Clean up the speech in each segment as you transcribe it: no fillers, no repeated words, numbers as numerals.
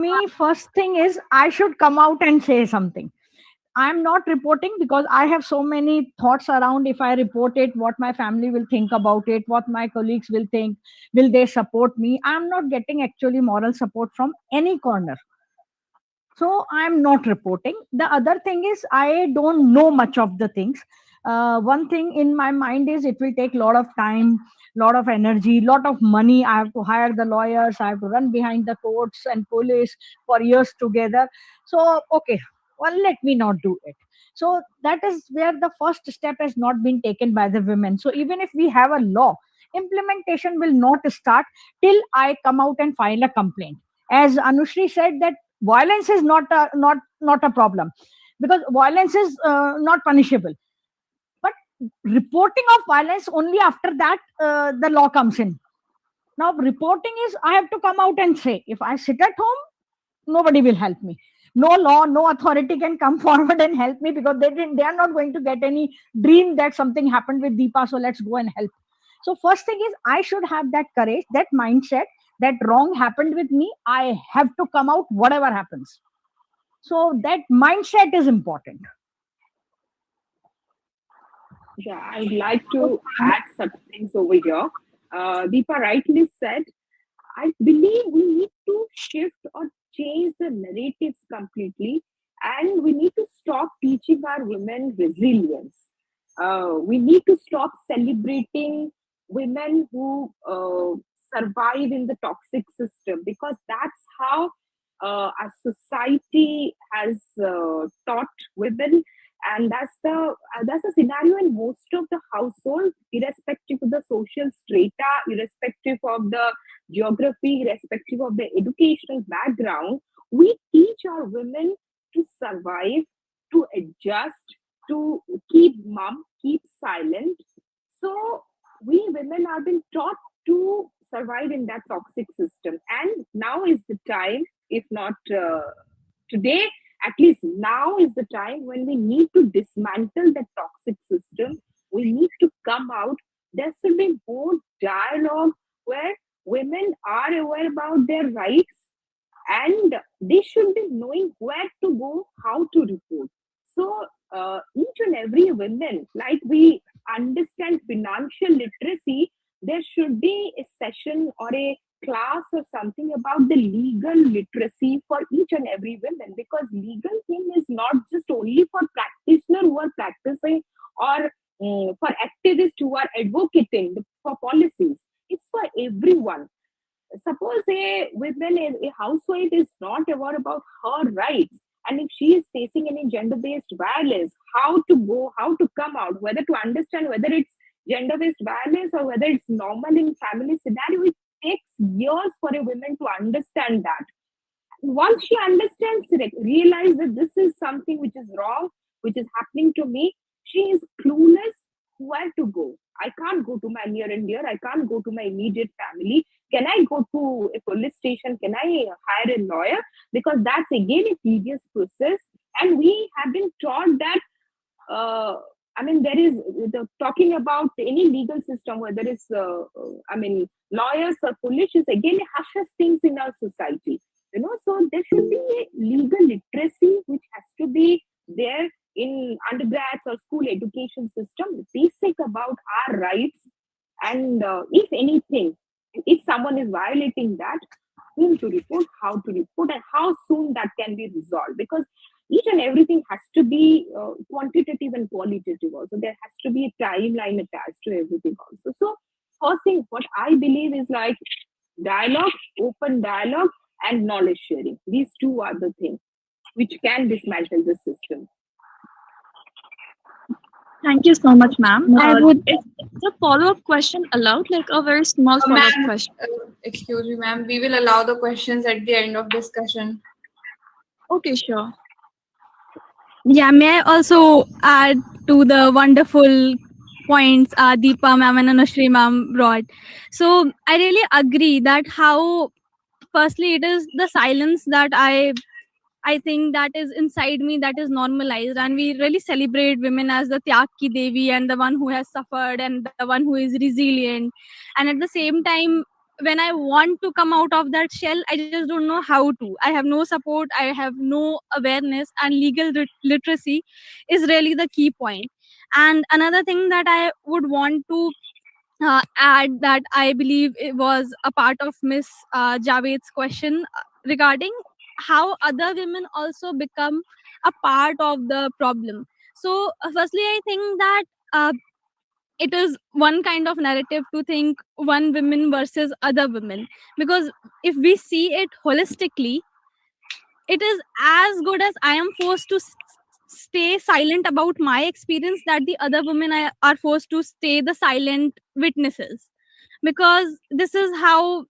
me, first thing is I should come out and say something. I'm not reporting because I have so many thoughts around if I report it, what my family will think about it, what my colleagues will think, will they support me? I'm not getting actually moral support from any corner. So I'm not reporting. The other thing is I don't know much of the things. One thing in my mind is it will take a lot of time, lot of energy, lot of money. I have to hire the lawyers, I have to run behind the courts and police for years together. So okay, well, let me not do it. So that is where the first step has not been taken by the women. So even if we have a law, implementation will not start till I come out and file a complaint. As Anushri said, that violence is not a problem because violence is not punishable, but reporting of violence only after that the law comes in. Now reporting is I have to come out and say. If I sit at home, nobody will help me. No law, no authority can come forward and help me because they are not going to get any dream that something happened with Deepa, so let's go and help. So first thing is I should have that courage, that mindset, that wrong happened with me, I have to come out whatever happens. So that mindset is important. Yeah, I'd like to add some things over here. Deepa rightly said, I believe we need to shift or change the narratives completely, and we need to stop teaching our women resilience. We need to stop celebrating women who survive in the toxic system, because that's how our society has taught women, and that's the scenario in most of the households, irrespective of the social strata, irrespective of the geography, irrespective of the educational background. We teach our women to survive, to adjust, to keep mum, keep silent. So we women are being taught to survive in that toxic system. And now is the time, if not today, at least now is the time when we need to dismantle that toxic system. We need to come out. There should be more dialogue where women are aware about their rights, and they should be knowing where to go, how to report. So each and every woman, like we understand financial literacy, there should be a session or a class or something about the legal literacy for each and every woman, because legal thing is not just only for practitioner who are practicing, or for activists who are advocating for policies. It's for everyone. Suppose a woman is a housewife is not aware about her rights, and if she is facing any gender-based violence, how to go, how to come out, whether to understand whether it's gender-based violence or whether it's normal in family scenario, it takes years for a woman to understand that. Once she understands it, realize that this is something which is wrong, which is happening to me, she is clueless where to go. I can't go to my near and dear, I can't go to my immediate family. Can I go to a police station? Can I hire a lawyer? Because that's again a tedious process. And we have been taught that uh, I mean, there is talking about any legal system, whether it's, lawyers or police, is again a hush things in our society. So there should be a legal literacy which has to be there in undergrads or school education system, basic about our rights, and if anything, if someone is violating that, whom to report, how to report, and how soon that can be resolved. Because each and everything has to be quantitative and qualitative also. There has to be a timeline attached to everything also. So first thing, what I believe is like dialogue, open dialogue, and knowledge sharing. These two are the things which can dismantle the system. Thank you so much, ma'am. Is the follow-up question allowed? Like a very small follow-up Ma'am, question. excuse me, ma'am. We will allow the questions at the end of discussion. Okay, sure. Yeah, may I also add to the wonderful points Deepa ma'am and Anushri ma'am brought. So I really agree that how firstly it is the silence that I think that is inside me that is normalized, and we really celebrate women as the Tyag ki Devi and the one who has suffered and the one who is resilient. And at the same time, when I want to come out of that shell, I just don't know how to. I have no support, I have no awareness, and legal literacy is really the key point. And another thing that I would want to add, that I believe it was a part of Miss Javed's question regarding how other women also become a part of the problem. So, firstly, I think that it is one kind of narrative to think one woman versus other women, because if we see it holistically, it is as good as I am forced to stay silent about my experience, that the other women are forced to stay the silent witnesses, because this is how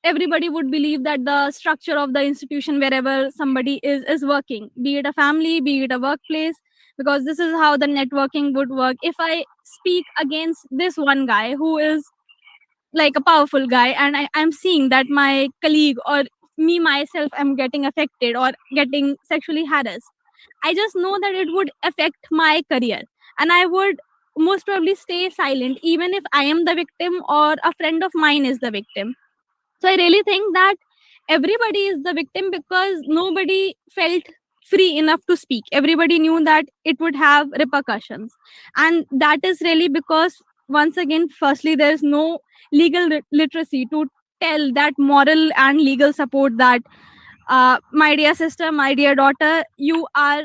everybody would believe that the structure of the institution wherever somebody is working, be it a family, be it a workplace, because this is how the networking would work. If I speak against this one guy who is like a powerful guy, and I'm seeing that my colleague or me myself am getting affected or getting sexually harassed, I just know that it would affect my career, and I would most probably stay silent even if I am the victim or a friend of mine is the victim. So I really think that everybody is the victim because nobody felt free enough to speak. Everybody knew that it would have repercussions. And that is really because, once again, firstly, there is no legal literacy to tell that moral and legal support that, my dear sister, my dear daughter, you are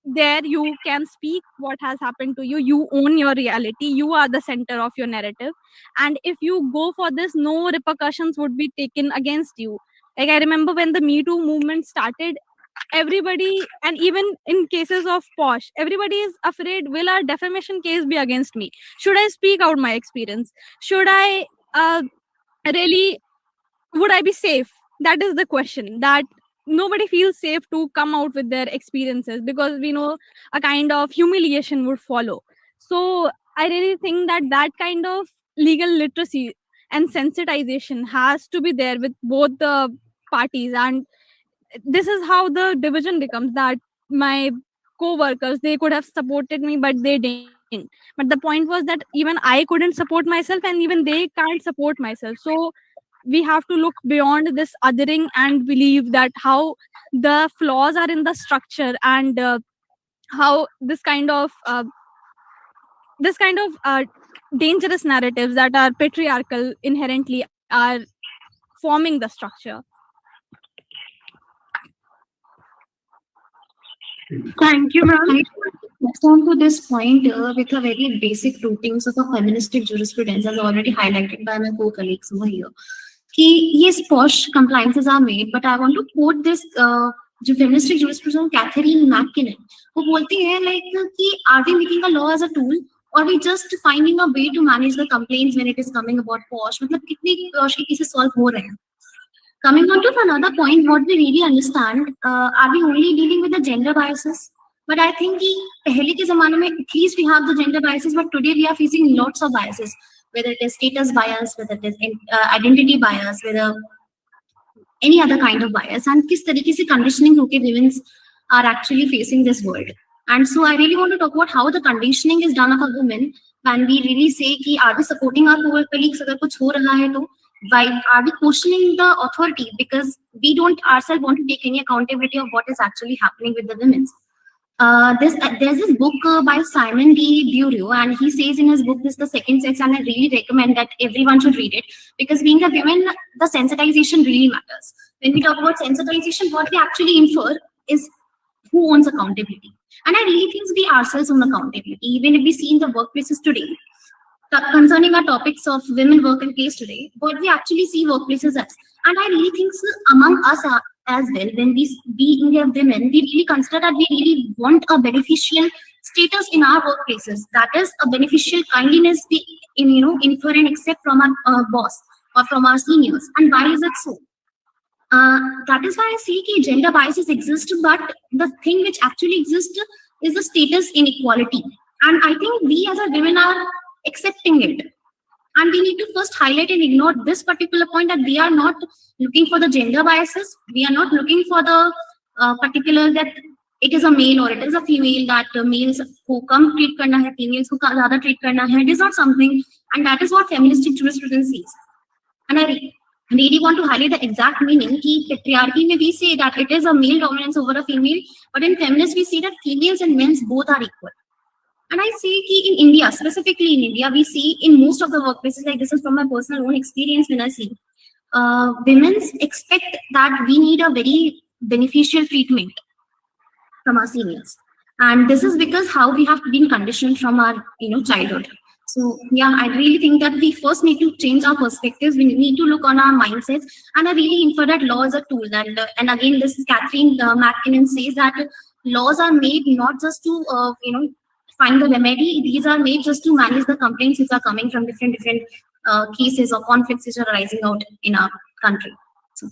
there, you can speak what has happened to you, you own your reality, you are the center of your narrative, and if you go for this, no repercussions would be taken against you. Like, I remember when the Me Too movement started, everybody, and even in cases of Posh, everybody is afraid, will our defamation case be against me? Should I speak out my experience? Should I really, would I be safe? That is the question, that nobody feels safe to come out with their experiences, because we know a kind of humiliation would follow. So I really think that that kind of legal literacy and sensitization has to be there with both the parties, and this is how the division becomes, that my co-workers, they could have supported me but they didn't, but the point was that even I couldn't support myself and even they can't support myself. So we have to look beyond this othering and believe that how the flaws are in the structure, and how this kind of dangerous narratives that are patriarchal inherently are forming the structure. Thank you, ma'am. Let's on to this point with a very basic routings of a feministic jurisprudence, as already highlighted by my co-colleagues over here. कि yes, posh compliances are made, but I want to quote this जो feministic jurisprudence Catherine McKinnon, वो बोलती है like कि are we making a law as a tool or we just finding a way to manage the complaints when it is coming about posh? मतलब कितनी posh के cases solve हो रहे हैं? Coming on to another point, what we really understand, are we only dealing with the gender biases? But I think कि पहले के ज़माने में at least we have the gender biases, but today we are facing lots of biases, whether it is status bias, whether it is identity bias, whether any other kind of bias, and किस तरीके से conditioning होके women are actually facing this world. And so I really want to talk about how the conditioning is done of a woman when we really say कि are we supporting our colleagues अगर कुछ हो रहा है तो, why are we questioning the authority, because we don't ourselves want to take any accountability of what is actually happening with the women. There's this book by Simon D. Bureau, and he says in his book, this is the second sex, and I really recommend that everyone should read it, because being a woman, the sensitization really matters. When we talk about sensitization, what we actually infer is who owns accountability. And I really think we ourselves own accountability, even if we see in the workplaces today, concerning our topics of women work and place today, what we actually see workplaces as. And I really think among us as well, when we being a women, we really consider that we really want a beneficial status in our workplaces. That is a beneficial kindliness we infer and accept from our boss or from our seniors. And why is it so? That is why I say that gender biases exist, but the thing which actually exists is the status inequality. And I think we as a women are accepting it. And we need to first highlight and ignore this particular point, that we are not looking for the gender biases. We are not looking for the particular that it is a male or it is a female, that males who come treat karna hai, females who zyada treat karna hai. It is not something, and that is what feministic jurisprudence is. And I really want to highlight the exact meaning. Ki patriarchy mein we say that it is a male dominance over a female, but in feminist we say that females and men both are equal. And I say ki in India, specifically in India, we see in most of the workplaces, like this is from my personal own experience when I see women expect that we need a very beneficial treatment from our seniors. And this is because how we have been conditioned from our childhood. So yeah, I really think that we first need to change our perspectives. We need to look on our mindsets, and I really infer that law is a tool. And again, this is Catherine McKinnon says that laws are made not just to find the remedy. These are made just to manage the complaints which are coming from different cases or conflicts which are arising out in our country. So.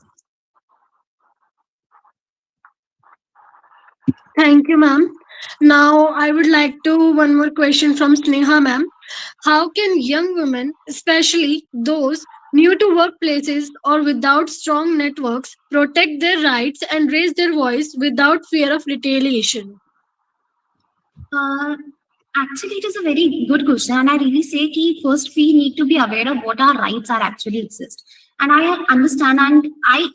Thank you, ma'am. Now, I would like to one more question from Sneha, ma'am. How can young women, especially those new to workplaces or without strong networks, protect their rights and raise their voice without fear of retaliation? Actually, it is a very good question, and I really say that first we need to be aware of what our rights are actually exist. And I understand, and I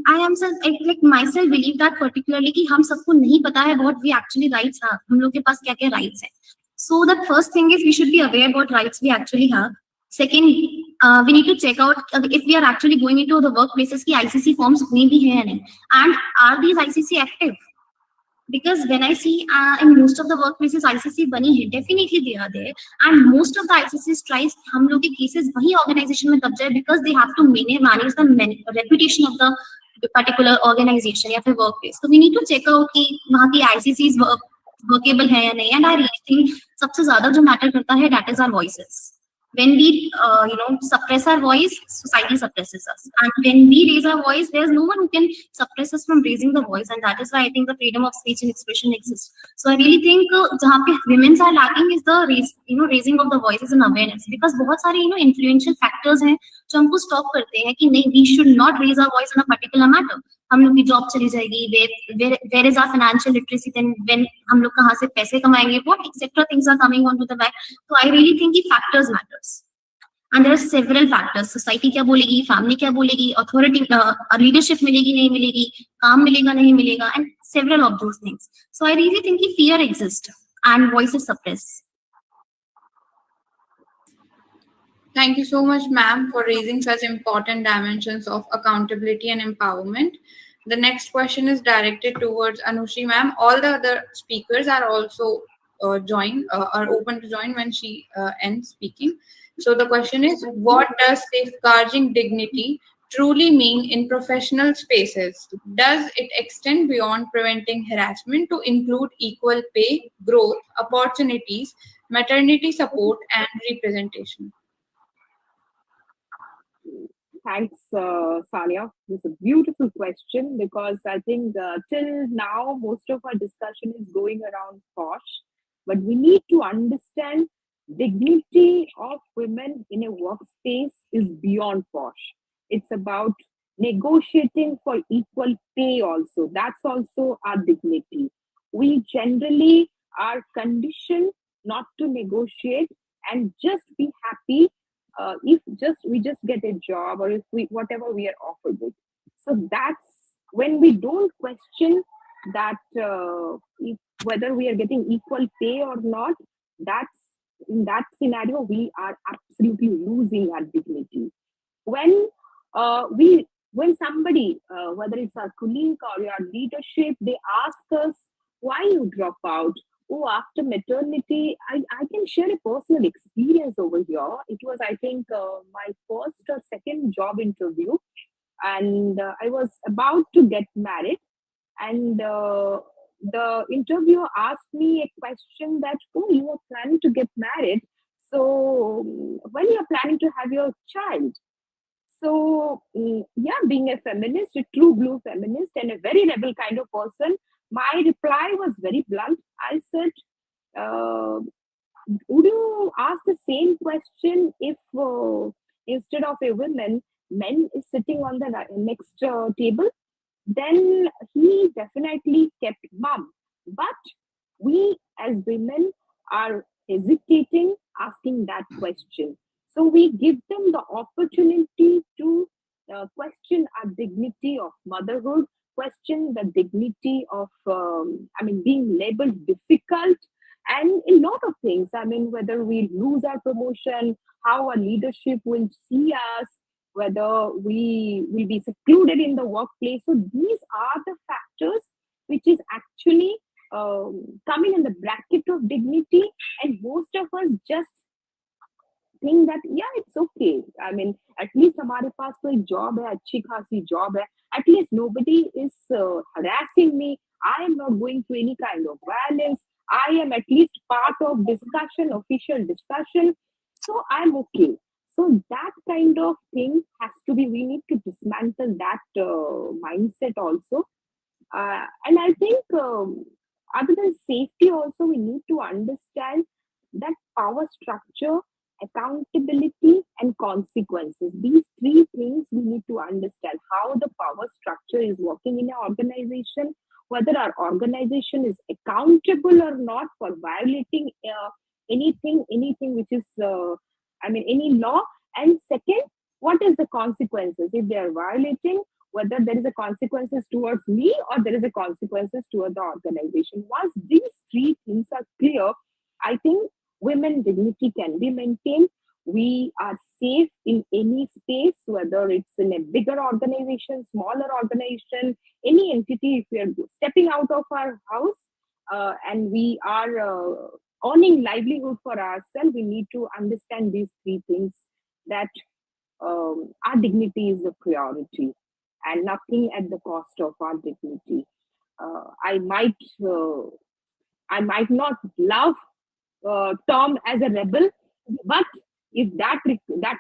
am like myself believe that particularly कि हम सबको नहीं पता है what we actually rights have, हम लोग के पास क्या क्या rights है. So the first thing is we should be aware what rights we actually have. Second, we need to check out if we are actually going into the workplaces कि ICC forms हुई भी है या नहीं, and are these ICC active? Because when I see in most of the workplaces ICC bani hai, definitely they are there, and most of the ICC tries हम लोग के cases वही organization में तब जाए because they have to manage the reputation of the particular organization या फिर workplace. So we need to check out कि वहाँ की ICC is workable है या नहीं, and I really think सबसे ज़्यादा जो matter करता है that is our voices. When we suppress our voice, society suppresses us, and when we raise our voice, there's no one who can suppress us from raising the voice, and that is why I think the freedom of speech and expression exists. So I really think जहाँ पे women are lacking is the raising of the voices and awareness, because बहुत सारे influential factors हैं जो हमको stop करते हैं कि नहीं, we should not raise our voice on a particular matter. हम लोग की जॉब चली जाएगी, where is our financial literacy, then when हम लोग कहाँ से पैसे कमाएंगे, what etc things are coming onto the back. So I really think कि factors matters, and there are several factors. Society क्या बोलेगी, family क्या बोलेगी, authority leadership मिलेगी नहीं मिलेगी, काम मिलेगा नहीं मिलेगा, and several of those things. So I really think कि fear exists and voices suppress. Thank you so much, ma'am, for raising such important dimensions of accountability and empowerment. The next question is directed towards Anushri, ma'am. All the other speakers are also are open to join when she ends speaking. So the question is, what does safeguarding dignity truly mean in professional spaces? Does it extend beyond preventing harassment to include equal pay, growth, opportunities, maternity support, and representation? Thanks, Sania. This is a beautiful question, because I think till now most of our discussion is going around posh, but we need to understand dignity of women in a workspace is beyond posh. It's about negotiating for equal pay also. That's also our dignity. We generally are conditioned not to negotiate and just be happy if we just get a job, or if whatever we are offered with. So that's when we don't question that whether we are getting equal pay or not. In that scenario we are absolutely losing our dignity. When somebody, whether it's our colleague or your leadership, they ask us why you drop out. Oh, after maternity, I can share a personal experience over here. It was, I think, my first or second job interview, and I was about to get married, and the interviewer asked me a question that, oh, you are planning to get married, so when you are planning to have your child? So yeah, being a feminist, a true blue feminist, and a very rebel kind of person, my reply was very blunt. I said, would you ask the same question if instead of a woman, men is sitting on the next table? Then he definitely kept mum. But we as women are hesitating asking that question. So we give them the opportunity to question our dignity of motherhood, question the dignity of, being labeled difficult, and a lot of things. I mean, whether we lose our promotion, how our leadership will see us, whether we will be secluded in the workplace. So these are the factors which is actually coming in the bracket of dignity, and most of us just think that yeah, it's okay. I mean, at least हमारे पास कोई job है, अच्छी खासी job है. At least nobody is harassing me. I am not going through any kind of violence. I am at least part of discussion, official discussion. So I'm okay. So that kind of thing has to be, we need to dismantle that mindset also. And I think other than safety also, we need to understand that power structure, accountability, and consequences. These three things we need to understand how the power structure is working in an organization, whether our organization is accountable or not for violating anything which is, any law. And second, what is the consequences if they are violating? Whether there is a consequences towards me or there is a consequences toward the organization. Once these three things are clear, I think women dignity can be maintained. We are safe in any space, whether it's in a bigger organization, smaller organization, any entity. If we are stepping out of our house and we are earning livelihood for ourselves, we need to understand these three things, that our dignity is a priority and nothing at the cost of our dignity. I might not love Tom as a rebel, but if that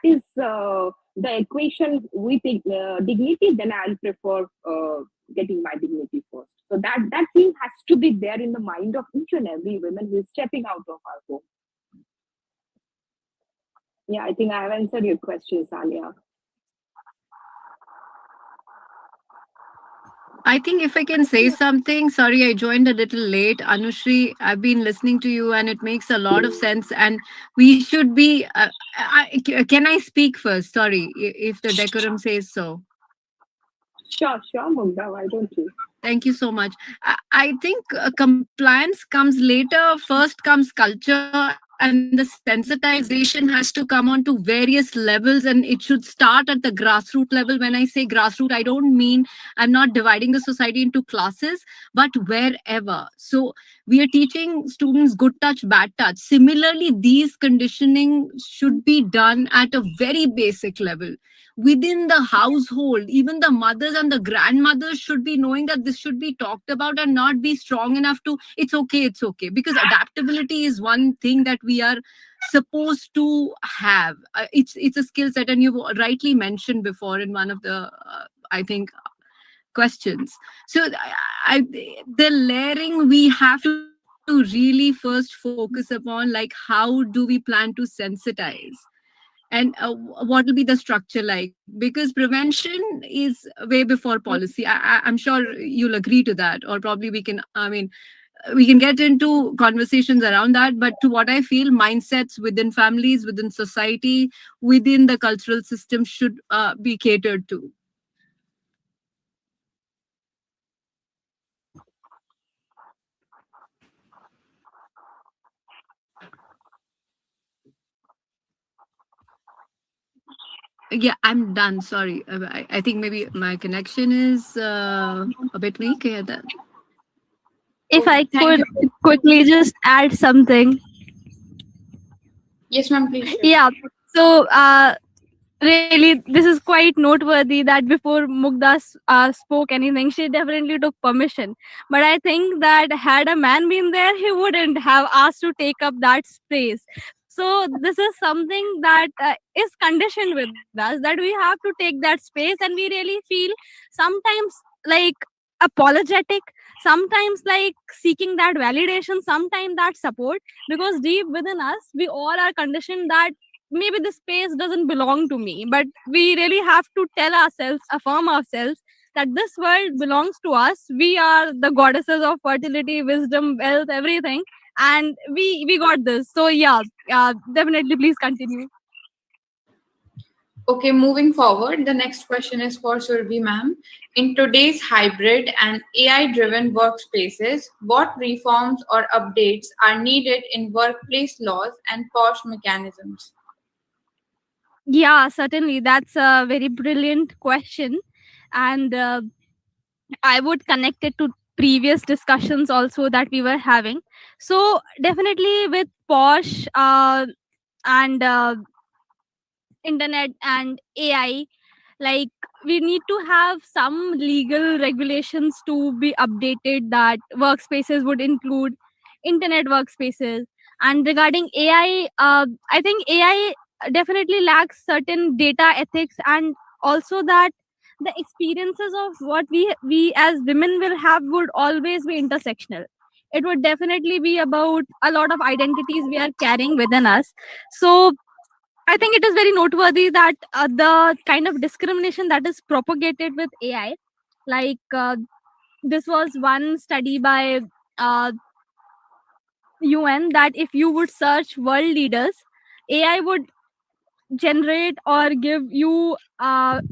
is the equation with dignity, then I'll prefer getting my dignity first. So that thing has to be there in the mind of each and every woman who is stepping out of our home. Yeah, I think I have answered your question, Sania. I think if I can say something, sorry, I joined a little late. Anushri, I've been listening to you and it makes a lot of sense. And we should be, can I speak first? Sorry, if the decorum says so. Sure, Mugdha, why don't you? Thank you so much. I think compliance comes later. First comes culture, and the sensitization has to come on to various levels, and it should start at the grassroots level. When I say grassroots, I don't mean I'm not dividing the society into classes, but wherever. So we are teaching students good touch, bad touch. Similarly, these conditioning should be done at a very basic level. Within the household, even the mothers and the grandmothers should be knowing that this should be talked about and not be strong enough to, it's okay, because adaptability is one thing that we are supposed to have. It's a skill set, and you rightly mentioned before in one of the I think questions. So the layering we have to really first focus upon, like how do we plan to sensitize, and what will be the structure like? Because prevention is way before policy. I'm sure you'll agree to that, or probably we can get into conversations around that. But to what I feel, mindsets within families, within society, within the cultural system should be catered to. Yeah, I'm done. Sorry. I think maybe my connection is a bit weak. Yeah, If I Thank could quickly just add something. Yes, ma'am, please. Yeah. So, really, this is quite noteworthy that before Mugdha spoke anything, she definitely took permission. But I think that had a man been there, he wouldn't have asked to take up that space. So this is something that is conditioned with us, that we have to take that space, and we really feel sometimes like apologetic, sometimes like seeking that validation, sometimes that support, because deep within us, we all are conditioned that maybe this space doesn't belong to me, but we really have to tell ourselves, affirm ourselves, that this world belongs to us. We are the goddesses of fertility, wisdom, wealth, everything, and we got this. So yeah, definitely, please continue. Okay, moving forward, the next question is for Surbhi ma'am. In today's hybrid and AI-driven workspaces, what reforms or updates are needed in workplace laws and POSH mechanisms? Yeah, certainly. That's a very brilliant question. And I would connect it to previous discussions also that we were having. So, definitely with POSH and internet and AI, like we need to have some legal regulations to be updated that workspaces would include internet workspaces. And regarding AI, I think AI definitely lacks certain data ethics, and also that the experiences of what we as women will have would always be intersectional. It would definitely be about a lot of identities we are carrying within us. So I think it is very noteworthy that the kind of discrimination that is propagated with AI, like this was one study by uh, UN, that if you would search world leaders, AI would generate or give you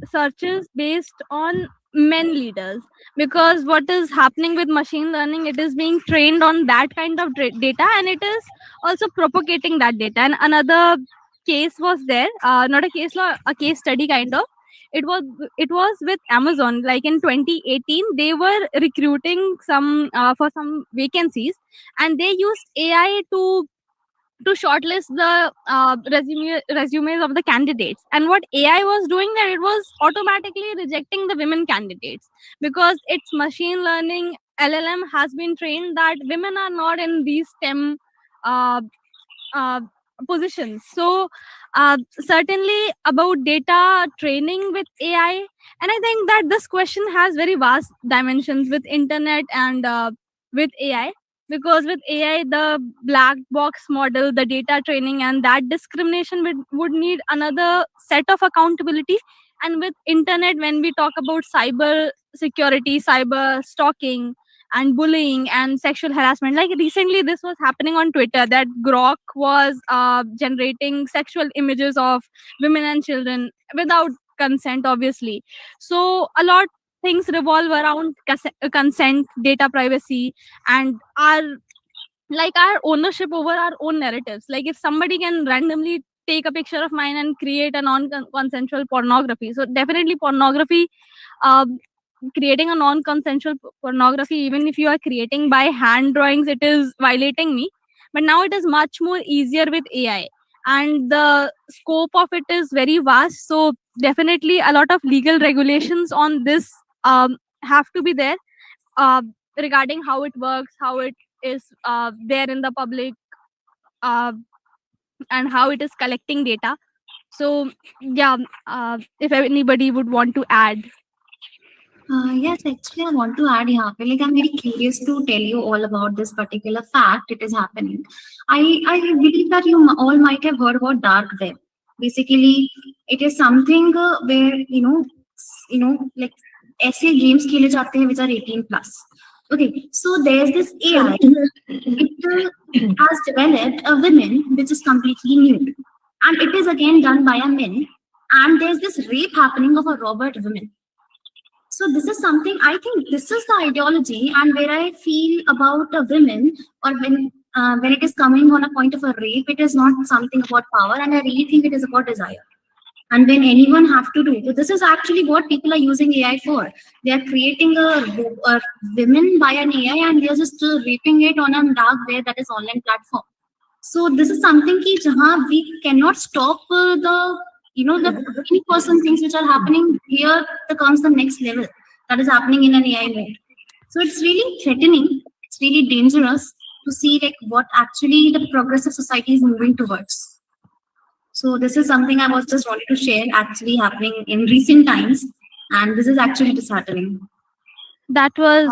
searches based on men leaders, because what is happening with machine learning, it is being trained on that kind of data, and it is also propagating that data. And another case was there, not a case law, a case study kind of. It was with Amazon, like in 2018 they were recruiting some for some vacancies, and they used AI to shortlist the resumes of the candidates. And what AI was doing, that it was automatically rejecting the women candidates, because its machine learning LLM has been trained that women are not in these STEM uh, uh, positions. So certainly about data training with AI, and I think that this question has very vast dimensions with internet and with AI, because with AI the black box model, the data training, and that discrimination would need another set of accountability. And with internet, when we talk about cyber security, cyber stalking, and bullying and sexual harassment, like recently this was happening on Twitter, that Grok was generating sexual images of women and children without consent, obviously. So a lot things revolve around consent, data privacy, and our ownership over our own narratives. Like if somebody can randomly take a picture of mine and create a non-consensual pornography, so definitely pornography, creating a non-consensual pornography, even if you are creating by hand drawings, it is violating me. But now it is much more easier with AI, and the scope of it is very vast. So definitely a lot of legal regulations on this have to be there, uh, regarding how it works, how it is there in the public, uh, and how it is collecting data. So yeah, if anybody would want to add. Yes, actually, I want to add here. Like, I'm very curious to tell you all about this particular fact. It is happening. I believe that you all might have heard about dark web. Basically, it is something where like ऐसे games खेले जाते हैं which are 18 plus. Okay, so there's this AI. It has developed a woman which is completely nude, and it is again done by a man. And there's this rape happening of a robot woman. So this is something, I think this is the ideology, and where I feel about a women, or when it is coming on a point of a rape, it is not something about power, and I really think it is about desire. And when anyone have to do, so this is actually what people are using AI for. They are creating a women by an AI, and they are just raping it on a dark web, that is online platform. So this is something ki jahan we cannot stop the 20% things which are happening here. Comes the next level that is happening in an AI mode. So it's really threatening. It's really dangerous to see like what actually the progressive society is moving towards. So this is something I was just wanted to share, actually happening in recent times, and this is actually disheartening. That was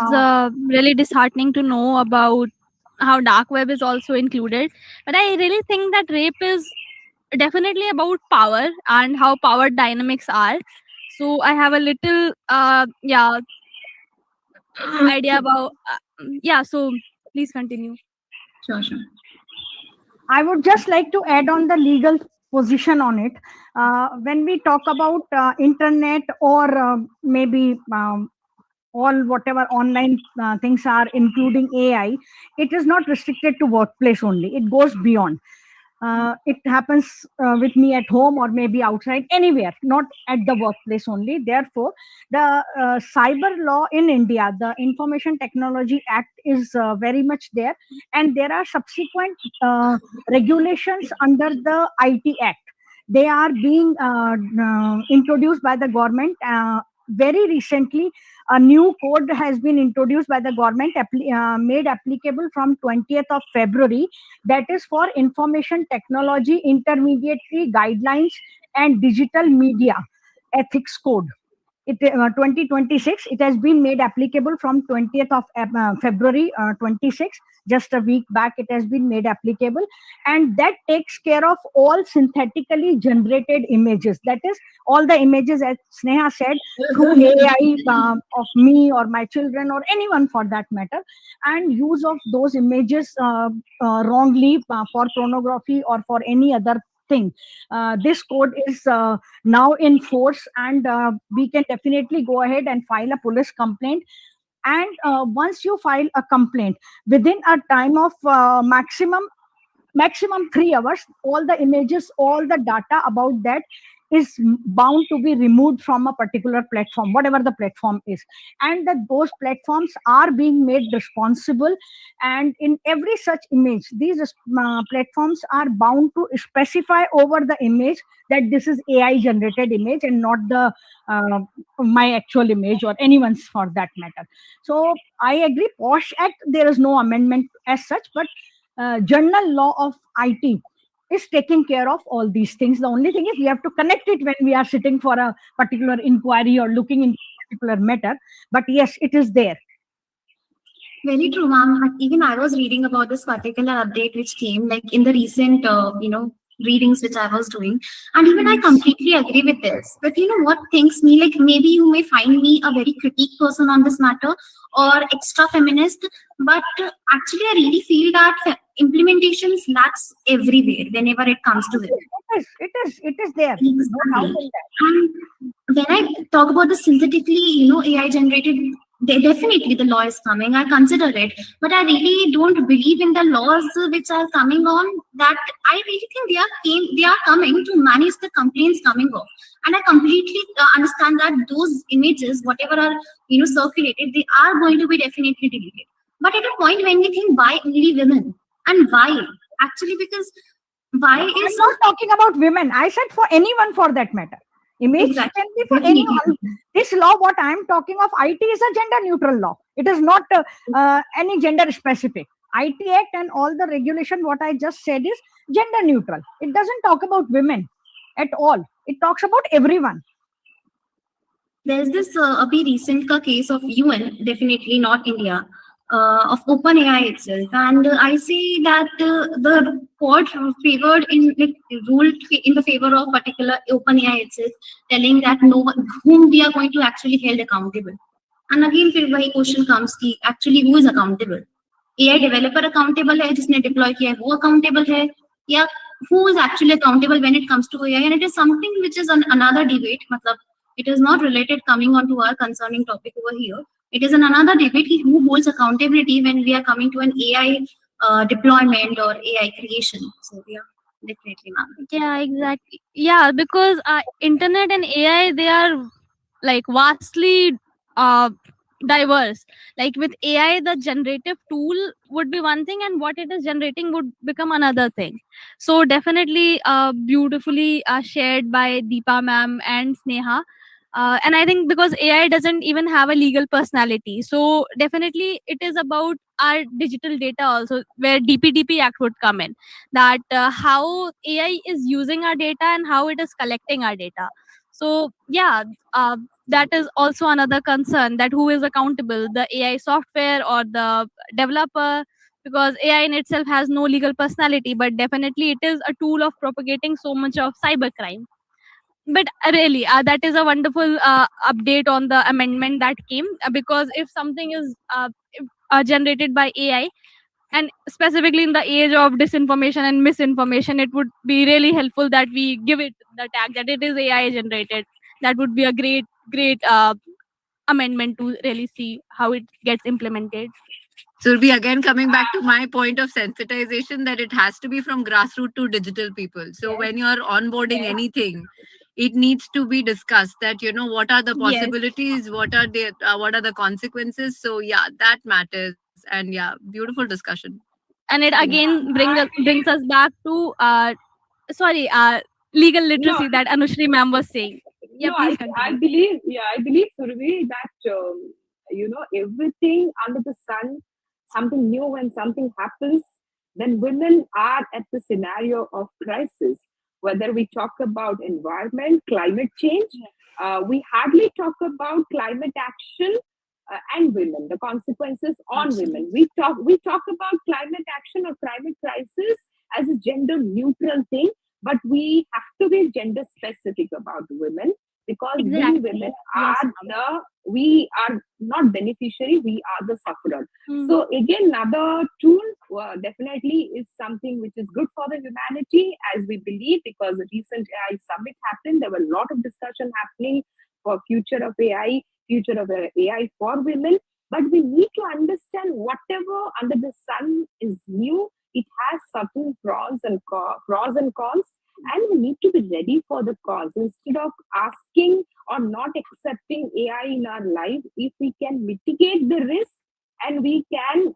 really disheartening to know about how dark web is also included. But I really think that rape is definitely about power and how power dynamics are. So I have a little idea about so please continue. Sure. I would just like to add on the legal position on it. When we talk about internet or maybe all whatever online things are, including AI, it is not restricted to workplace only. It goes beyond. It happens with me at home or maybe outside, anywhere, not at the workplace only. Therefore, the cyber law in India, the Information Technology Act, is very much there, and there are subsequent regulations under the IT Act. They are being introduced by the government. Very recently, a new code has been introduced by the government, made applicable from 20th of February, that is for information technology intermediary guidelines and digital media ethics code. 2026, it has been made applicable from 20th of February 26, just a week back it has been made applicable, and that takes care of all synthetically generated images, that is all the images, as Sneha said, through AI, of me or my children or anyone for that matter, and use of those images wrongly for pornography or for any other thing. This code is now in force, and we can definitely go ahead and file a police complaint. And once you file a complaint, within a time of maximum 3 hours, all the images, all the data about that is bound to be removed from a particular platform, whatever the platform is, and that those platforms are being made responsible. And in every such image, these platforms are bound to specify over the image that this is AI generated image and not the my actual image or anyone's for that matter. So I agree, POSH Act, there is no amendment as such, but general law of IT is taking care of all these things. The only thing is we have to connect it when we are sitting for a particular inquiry or looking into a particular matter. But yes, it is there. Very true, ma'am. Even I was reading about this particular update which came like in the recent, readings which I was doing. And even I completely agree with this. But you know what thinks me, like maybe you may find me a very critique person on this matter or extra feminist, but actually I really feel that implementations lacks everywhere whenever it comes to it. It is there. No doubt in that. And when I talk about the synthetically, AI generated, definitely the law is coming. I consider it, but I really don't believe in the laws which are coming on. That I really think they are coming to manage the complaints coming off. And I completely understand that those images, whatever are circulated, they are going to be definitely deleted. But at a point when we think, why only women, and why? Actually, because why is I'm not talking about women. I said for anyone for that matter. Image Exactly. can be for anyone. This law, what I am talking of, IT is a gender neutral law. It is not any gender specific. IT Act and all the regulation, what I just said, is gender neutral. It doesn't talk about women at all. It talks about everyone. There's this abhi recent ka case of UN, definitely not India, of OpenAI itself, and I see that the court favored ruled in the favor of particular OpenAI itself, telling that no one whom we are going to actually held accountable. And again, फिर वही question comes कि actually who is accountable? AI developer accountable है जिसने deploy किया है वो accountable है, या who is actually accountable when it comes to AI? And it is something which is another debate. मतलब it is not related coming on to our concerning topic over here. It is another debate who holds accountability when we are coming to an AI deployment or AI creation. So yeah, definitely, ma'am. Yeah, exactly. Yeah, because internet and AI, they are like vastly diverse. Like with AI, the generative tool would be one thing, and what it is generating would become another thing. So definitely beautifully shared by Deepa ma'am and Sneha. And I think because AI doesn't even have a legal personality, so definitely it is about our digital data also, where DPDP Act would come in, that how AI is using our data and how it is collecting our data. So yeah, that is also another concern, that who is accountable, the AI software or the developer, because AI in itself has no legal personality, but definitely it is a tool of propagating so much of cybercrime. But really, that is a wonderful update on the amendment that came, because if something is generated by AI, and specifically in the age of disinformation and misinformation, it would be really helpful that we give it the tag that it is AI generated. That would be a great amendment to really see how it gets implemented. So it'll be again coming back to my point of sensitization that it has to be from grassroots to digital people. So when you're onboarding anything, it needs to be discussed that, you know, what are the Yes. possibilities, what are the consequences. So yeah, that matters. And yeah, beautiful discussion. And it again brings us back to legal literacy No. that Anushri ma'am was saying. Yeah, No, please I continue. believe, Survi, that everything under the sun, something new when something happens, then women are at the scenario of crisis. Whether we talk about environment, climate change, we hardly talk about climate action and women, the consequences on women. We talk about climate action or climate crisis as a gender neutral thing, but we have to be gender specific about women, because Exactly. we women Yes. we are not beneficiary, we are the sufferer. Hmm. So again, another tool definitely is something which is good for the humanity, as we believe, because the recent AI summit happened. There were a lot of discussion happening for future of AI, future of AI for women. But we need to understand whatever under the sun is new, it has certain pros and cons, and we need to be ready for the cons instead of asking or not accepting AI in our life. If we can mitigate the risk and we can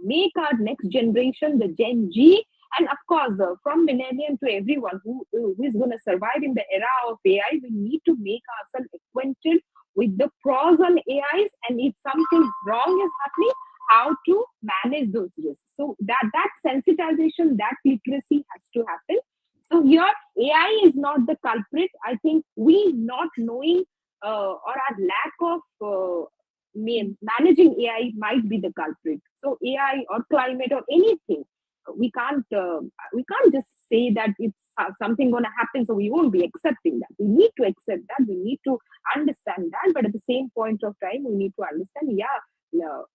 make our next generation, the Gen Z, and of course, from millennium to everyone who is going to survive in the era of AI, we need to make ourselves acquainted with the pros on AIs, and if something wrong is happening, how to manage those risks. So that sensitization, that literacy has to happen. So here, AI is not the culprit. I think we not knowing or our lack of managing AI might be the culprit. So AI or climate or anything, we can't just say that it's something going to happen, so we won't be accepting that. We need to accept that. We need to understand that. But at the same point of time, we need to understand,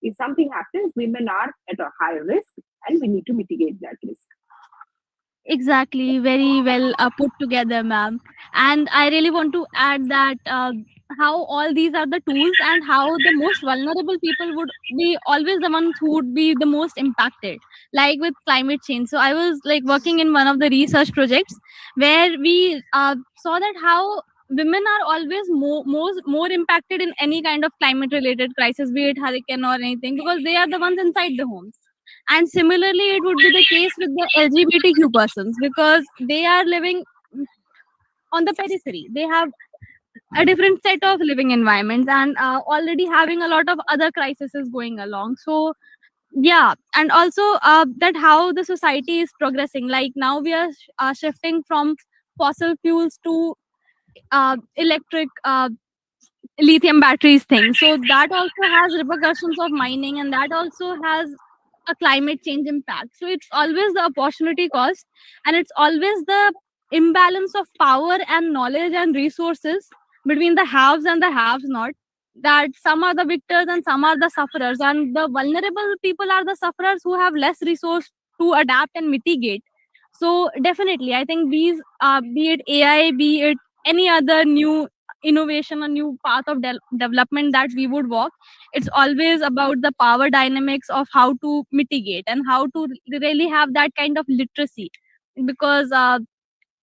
if something happens, women are at a higher risk, and we need to mitigate that risk. Exactly, very well put together, ma'am. And I really want to add that how all these are the tools and how the most vulnerable people would be always the ones who would be the most impacted, like with climate change. So I was like working in one of the research projects where we saw that how women are always more impacted in any kind of climate related crisis, be it hurricane or anything, because they are the ones inside the homes. And similarly, it would be the case with the LGBTQ persons, because they are living on the periphery. They have a different set of living environments and already having a lot of other crises going along. So yeah, and also that how the society is progressing. Like now we are shifting from fossil fuels to electric lithium batteries thing. So that also has repercussions of mining, and that also has a climate change impact. So it's always the opportunity cost, and it's always the imbalance of power and knowledge and resources between the haves and the haves not, that some are the victors and some are the sufferers, and the vulnerable people are the sufferers who have less resource to adapt and mitigate. So definitely I think these be it AI, be it any other new innovation, a new path of development that we would walk, it's always about the power dynamics of how to mitigate and how to really have that kind of literacy. Because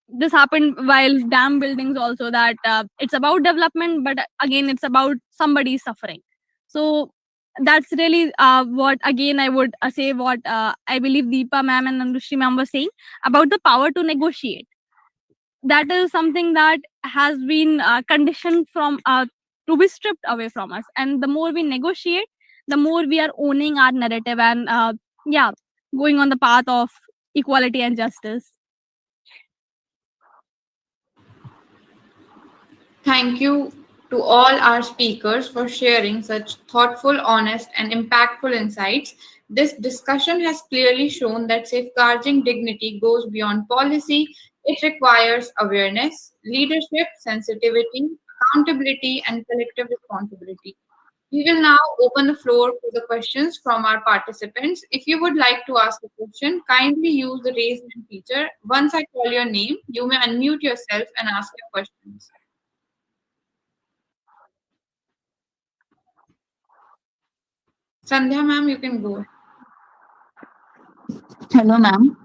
this happened while dam buildings also, that it's about development, but again it's about somebody suffering. So that's really what again I would say what I believe Deepa ma'am and Anushri ma'am was saying about the power to negotiate. That is something that has been conditioned from to be stripped away from us, and the more we negotiate, the more we are owning our narrative and yeah, going on the path of equality and justice. Thank you to all our speakers for sharing such thoughtful, honest, and impactful insights. This discussion has clearly shown that safeguarding dignity goes beyond policy. It requires awareness, leadership, sensitivity, accountability, and collective responsibility. We will now open the floor to the questions from our participants. If you would like to ask a question, kindly use the raise hand feature. Once I call your name, you may unmute yourself and ask your questions. Sandhya ma'am, you can go. Hello, ma'am.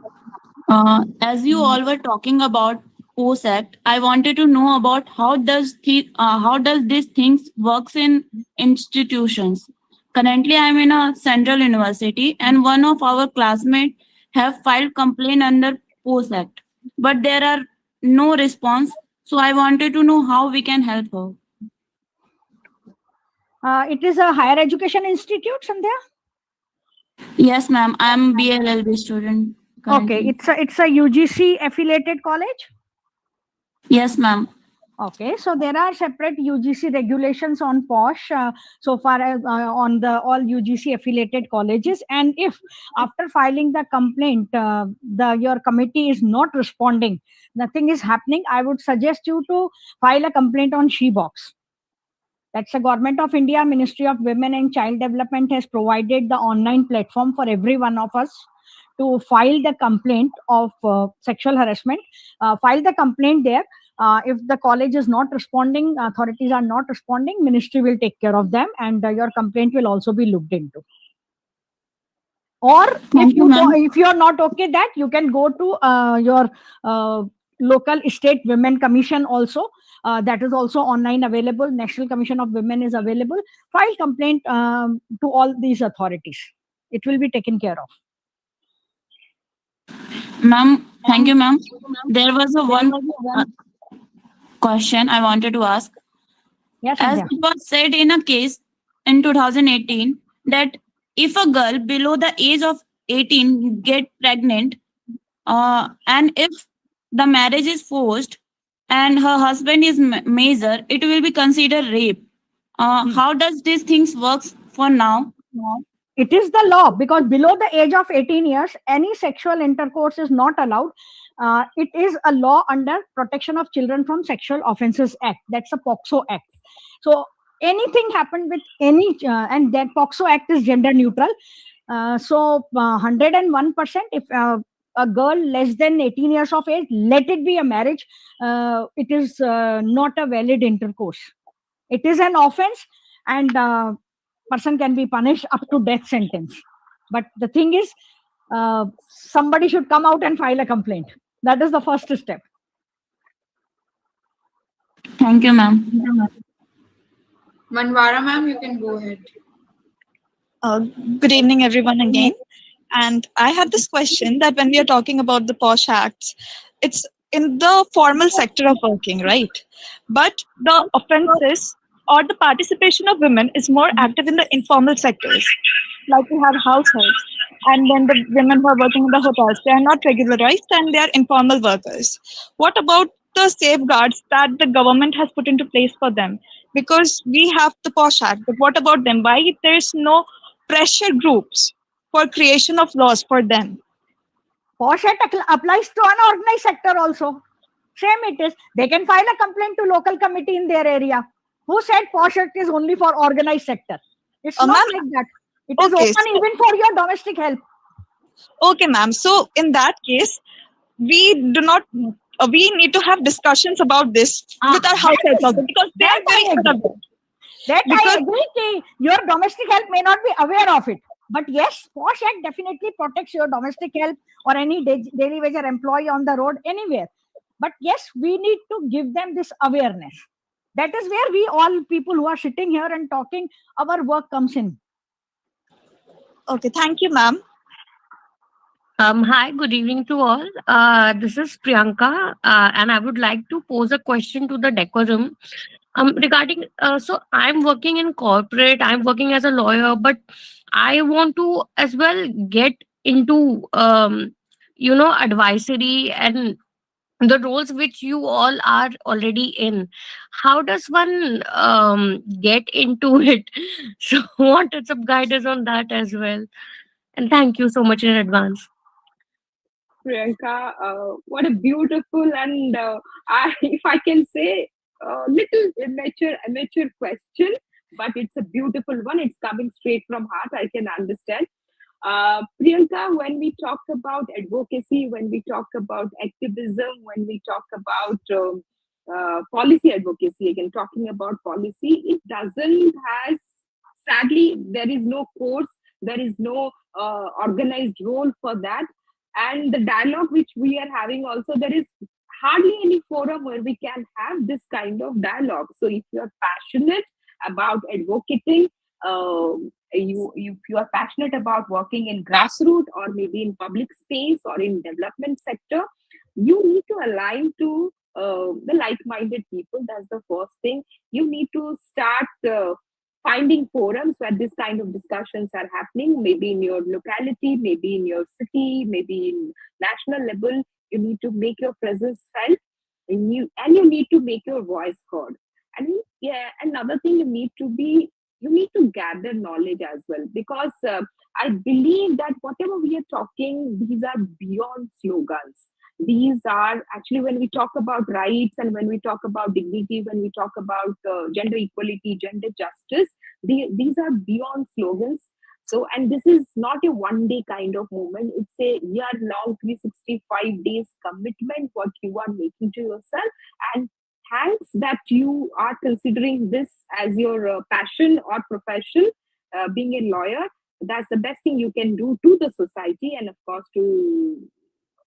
As you all were talking about POS Act, I wanted to know about how does these things works in institutions. Currently, I'm in a central university, and one of our classmates have filed complaint under POS Act, but there are no response. So I wanted to know how we can help her. It is a higher education institute, Sandhya? Yes, ma'am. I'm BLLB student. Okay, currently. it's a UGC affiliated college. Yes, ma'am. Okay, so there are separate UGC regulations on POSH so far as on the all UGC affiliated colleges, and if after filing the complaint, your committee is not responding, nothing is happening, I would suggest you to file a complaint on SheBox. That's the Government of India, Ministry of Women and Child Development has provided the online platform for every one of us to file the complaint of sexual harassment. File the complaint there. If the college is not responding, authorities are not responding, ministry will take care of them, and your complaint will also be looked into. Or Thank you, ma'am. if you are not okay that, you can go to your local state women commission also. That is also online available. National Commission of Women is available. File complaint to all these authorities. It will be taken care of. Ma'am, thank you, ma'am. There was a one question I wanted to ask. Yes, As Sandhya. it was said in a case in 2018 that if a girl below the age of 18 get pregnant, and if the marriage is forced and her husband is major, it will be considered rape. How does these things works for now? It is the law, because below the age of 18 years, any sexual intercourse is not allowed. It is a law under Protection of Children from Sexual Offences Act. That's a POCSO Act. So anything happened with any, and that POCSO Act is gender neutral. So 101%, if a girl less than 18 years of age, let it be a marriage, it is not a valid intercourse. It is an offense, and person can be punished up to death sentence. But the thing is, somebody should come out and file a complaint. That is the first step. Thank you, ma'am. Manvara ma'am, you can go ahead. Good evening, everyone, again. And I have this question that when we are talking about the POSH Acts, it's in the formal sector of working, right? But the offences or the participation of women is more active in the informal sectors. Like we have households, and then the women who are working in the hotels, they are not regularized and they are informal workers. What about the safeguards that the government has put into place for them? Because we have the POSH Act, but what about them? Why there's no pressure groups for creation of laws for them? POSH Act applies to unorganized sector also. Same it is. They can file a complaint to local committee in their area. Who said POSH Act is only for organized sector? It's not ma'am, like that. It is okay, open even for your domestic help. Okay, ma'am. So in that case, we do not. We need to have discussions about this with our households also, because they are very critical. That Because- I agree ki your domestic help may not be aware of it. But yes, POSH Act definitely protects your domestic help or any daily wage employee on the road anywhere. But yes, we need to give them this awareness. That is where we all people who are sitting here and talking, our work comes in. Okay, thank you, ma'am. Hi, good evening to all. This is Priyanka, and I would like to pose a question to the decorum regarding. So, I'm working in corporate. I'm working as a lawyer, but I want to as well get into, advisory and the roles which you all are already in. How does one get into it? So, wanted some guidance on that as well. And thank you so much in advance. Priyanka, what a beautiful and if I can say, little immature question. but it's a beautiful one. It's coming straight from heart. I can understand. Priyanka, when we talk about advocacy, when we talk about activism, when we talk about policy advocacy, again, talking about policy, it doesn't has, sadly, there is no course, there is no organized role for that. And the dialogue which we are having also, there is hardly any forum where we can have this kind of dialogue. So if you are passionate about advocating, if you are passionate about working in grassroots or maybe in public space or in development sector, you need to align to the like-minded people. That's the first thing. You need to start finding forums where this kind of discussions are happening, maybe in your locality, maybe in your city, maybe in national level. You need to make your presence felt, and you need to make your voice heard. And yeah, another thing, you need to gather knowledge as well, because I believe that whatever we are talking, these are beyond slogans. These are actually, when we talk about rights and when we talk about dignity, when we talk about gender equality, gender justice, these are beyond slogans. So, and this is not a one-day kind of movement. It's a year-long, 365 days commitment what you are making to yourself. And thanks that you are considering this as your passion or profession, being a lawyer. That's the best thing you can do to the society, and of course to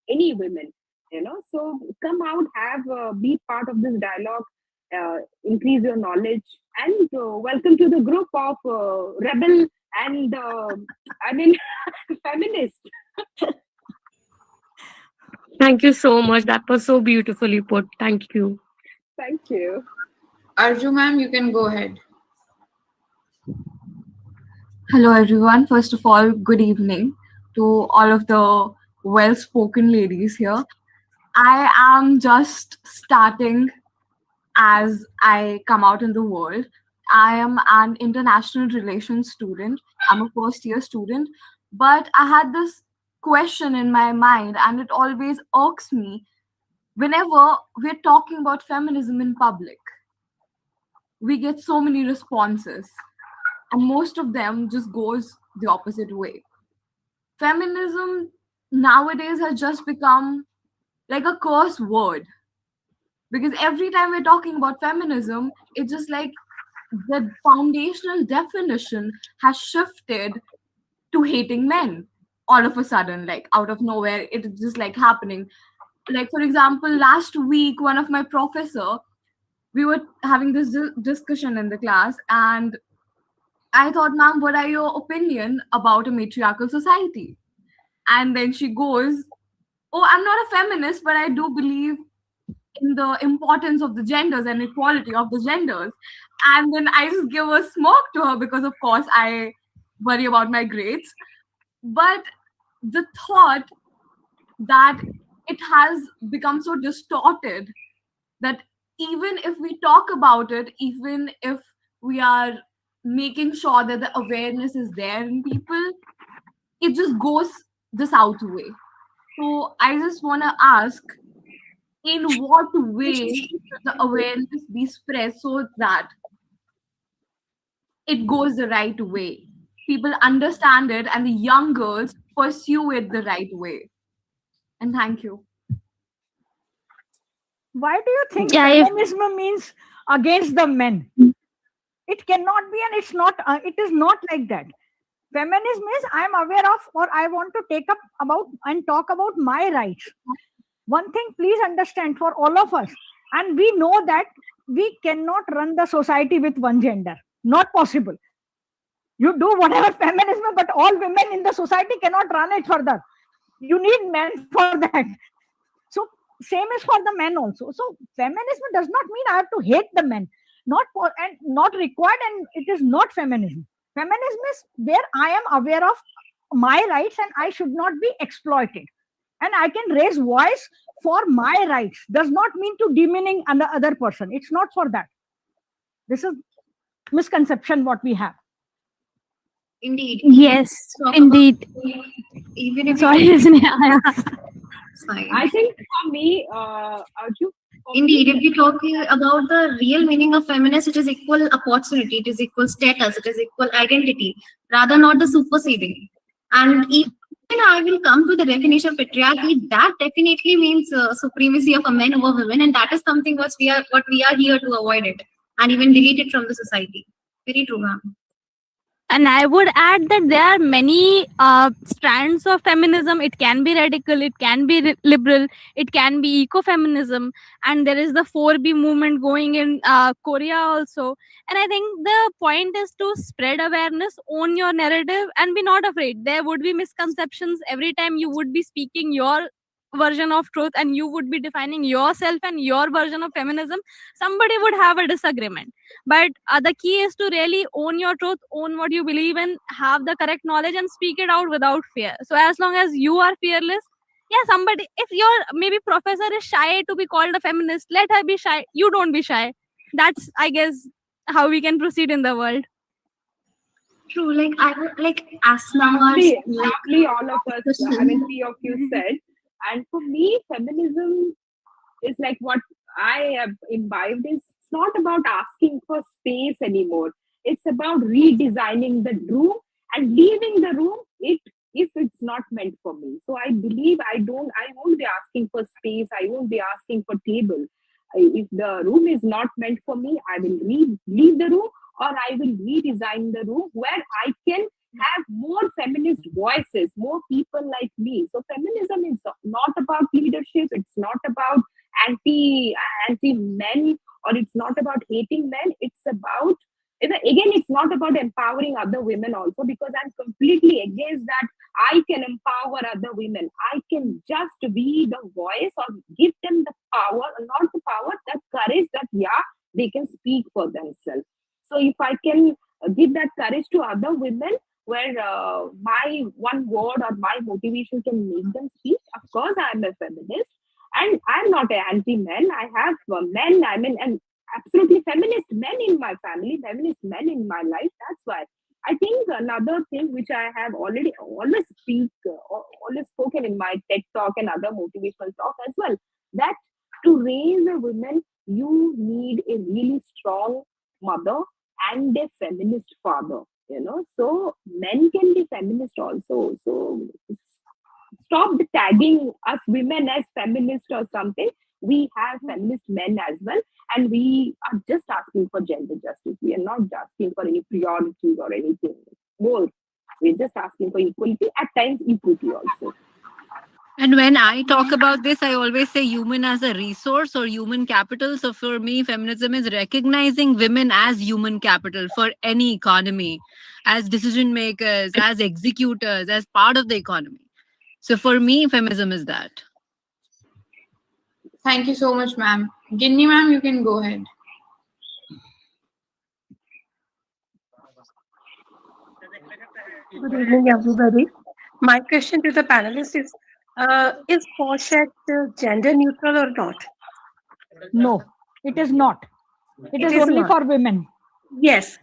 any women, so come out, be part of this dialogue, increase your knowledge, and welcome to the group of rebel and feminist. Thank you so much. That was so beautifully put. Thank you. Thank you. Arju ma'am, you can go ahead. Hello everyone. First of all, good evening to all of the well-spoken ladies here. I am just starting as I come out in the world. I am an international relations student. I'm a first-year student, but I had this question in my mind, and it always irks me whenever we're talking about feminism in public. We get so many responses, and most of them just goes the opposite way. Feminism nowadays has just become like a curse word, because every time we're talking about feminism, it's just like the foundational definition has shifted to hating men all of a sudden, like out of nowhere. It's just like happening. Like, for example, last week, one of my professor, we were having this discussion in the class, and I thought, ma'am, what are your opinion about a matriarchal society? And then she goes, oh, I'm not a feminist, but I do believe in the importance of the genders and equality of the genders. And then I just give a smirk to her, because of course I worry about my grades. But the thought that it has become so distorted that even if we talk about it, even if we are making sure that the awareness is there in people, it just goes the south way. So I just want to ask, in what way should the awareness be spread so that it goes the right way? People understand it and the young girls pursue it the right way. And thank you. Why do you think feminism means against the men? It cannot be, and it's not. It is not like that. Feminism is I am aware of, or I want to take up about and talk about my rights. One thing, please understand, for all of us, and we know that we cannot run the society with one gender. Not possible. You do whatever feminism, but all women in the society cannot run it further. You need men for that. So same is for the men also. So feminism does not mean I have to hate the men. Not required, and it is not feminism. Feminism is where I am aware of my rights and I should not be exploited. And I can raise voice for my rights. Does not mean to demeaning another person. It's not for that. This is misconception what we have. Indeed. Yes, indeed. Even if Sorry, I think for me, Arju, Indeed, if we talk about the real meaning of feminist, it is equal opportunity, it is equal status, it is equal identity, rather not the superseding. And even I will come to the definition of patriarchy. That definitely means supremacy of a man over women, and that is something what we are here to avoid it and even delete it from the society. Very true, ma'am. And I would add that there are many strands of feminism. It can be radical, it can be liberal, it can be ecofeminism, and there is the 4B movement going in Korea also. And I think the point is to spread awareness, own your narrative, and be not afraid. There would be misconceptions every time you would be speaking your version of truth and you would be defining yourself and your version of feminism. Somebody would have a disagreement, but the key is to really own your truth, own what you believe in, have the correct knowledge and speak it out without fear. So as long as you are fearless, yeah, somebody, if your maybe professor is shy to be called a feminist, let her be shy, you don't be shy. That's, I guess, how we can proceed in the world. True, like I would like as now Actually, all of us, I mean, three of you said, and for me, feminism is like what I have imbibed is it's not about asking for space anymore. It's about redesigning the room and leaving the room if it's not meant for me. So I believe I won't be asking for space. I won't be asking for table. If the room is not meant for me, I will leave the room, or I will redesign the room where I can have more feminist voices, more people like me. So feminism is not about leadership. It's not about anti men, or it's not about hating men. It's about, again, it's not about empowering other women also, because I'm completely against that. I can empower other women. I can just be the voice or give them the power, not the power, that courage that, yeah, they can speak for themselves. So if I can give that courage to other women, where my one word or my motivation can make them speak, of course, I'm a feminist. And I'm not an anti-men. I have men, I mean, and absolutely feminist men in my family, feminist men in my life. That's why I think another thing which I have always spoken in my TED talk and other motivational talk as well, that to raise a woman, you need a really strong mother and a feminist father. So men can be feminist also. So stop tagging us women as feminist or something. We have feminist men as well, and we are just asking for gender justice. We are not asking for any priorities or anything more. We're just asking for equality, at times equity also. And when I talk about this, I always say human as a resource or human capital. So for me, feminism is recognizing women as human capital for any economy, as decision makers, as executors, as part of the economy. So for me, feminism is that. Thank you so much, ma'am. Ginny, ma'am, you can go ahead. Good evening, everybody. My question to the panelists is POSH Act gender neutral or not? No, it is not. It is only not. for women. Yes.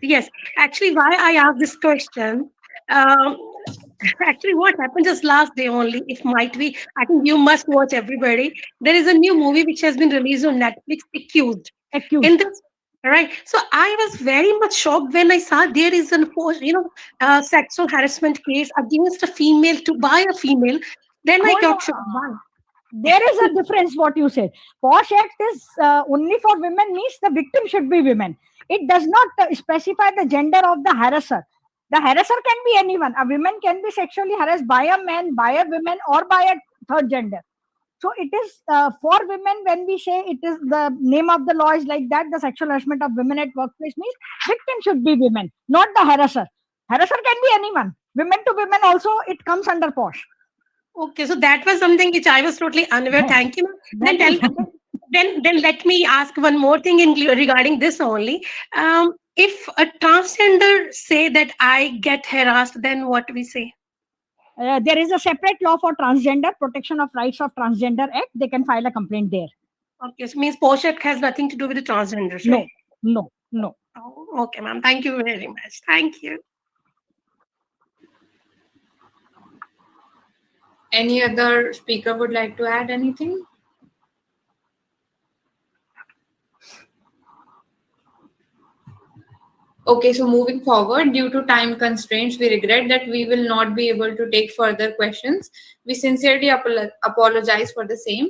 Actually, why I asked this question, actually what happened just last day only, it might be, I think you must watch, everybody. There is a new movie which has been released on Netflix, Accused. In this, right, so I was very much shocked when I saw there is a sexual harassment case against a female to by a female. Then I got shocked. Why? There is a difference what you said. POSH Act is only for women, means the victim should be women. It does not specify the gender of the harasser. The harasser can be anyone. A woman can be sexually harassed by a man, by a woman, or by a third gender. So it is for women. When we say it is, the name of the law is like that, the sexual harassment of women at workplace, means victim should be women, not the harasser. Harasser can be anyone. Women to women also, it comes under POSH. Okay, so that was something which I was totally unaware. Thank you. Then let me ask one more thing regarding this only. If a transgender say that I get harassed, then what we say? There is a separate law for transgender, Protection of Rights of Transgender Act. They can file a complaint there. Okay, so means POSH Act has nothing to do with the transgenders, right? No. Oh, okay, ma'am. Thank you very much. Thank you. Any other speaker would like to add anything? Okay, so moving forward, due to time constraints, we regret that we will not be able to take further questions. We sincerely apologize for the same.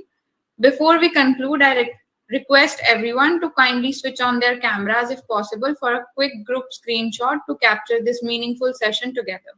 Before we conclude, I request everyone to kindly switch on their cameras if possible for a quick group screenshot to capture this meaningful session together.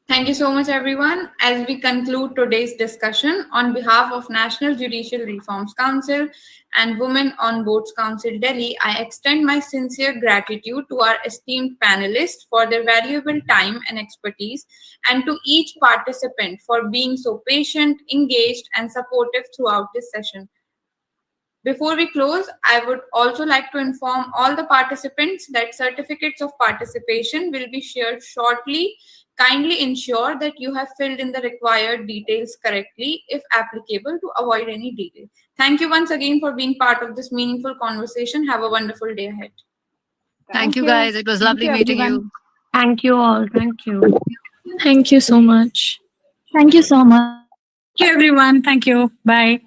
Thank you so much, everyone. As we conclude today's discussion, on behalf of National Judicial Reforms Council and Women on Boards Council Delhi, I extend my sincere gratitude to our esteemed panelists for their valuable time and expertise, and to each participant for being so patient, engaged, and supportive throughout this session. Before we close, I would also like to inform all the participants that certificates of participation will be shared shortly. Kindly ensure that you have filled in the required details correctly, if applicable, to avoid any delay. Thank you once again for being part of this meaningful conversation. Have a wonderful day ahead. Thank you, guys. It was lovely meeting you. Thank you all. Thank you. Thank you so much. Thank you so much. Thank you, everyone. Thank you. Bye.